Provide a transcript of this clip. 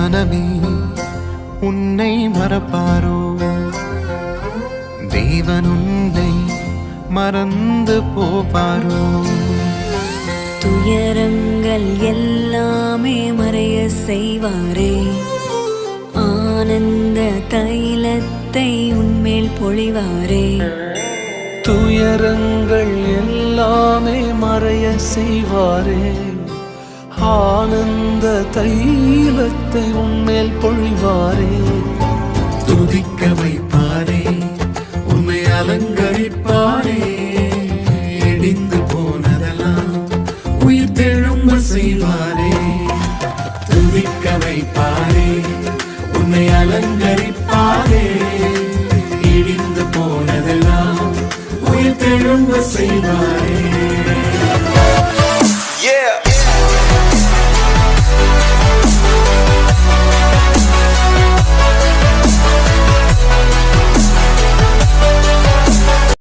மனமே உன்னை மறப்பாரோ? தேவன் உன்னை மறந்து போவாரோ? துயரங்கள் எல்லாமே மறைய செய்வாரே, ஆனந்த தைலத்தை உன்மேல் பொழிவாரே. துயரங்கள் எல்லாமே மறைய செய்வாரே, ஆனந்த தைலத்தை உன்மேல் பொழிவாரே. துதிக்க வைப்பாரே, உன்னை அலங்கரிப்பாரே. இடிந்து போனதெல்லாம் உயிர் தெழும்ப செய்வாரே. துதிக்க வைப்பாரே, உன்னை அலங்கரிப்பாரே. இடிந்து போனதெல்லாம் உயிர் தெழும்ப செய்வாரே.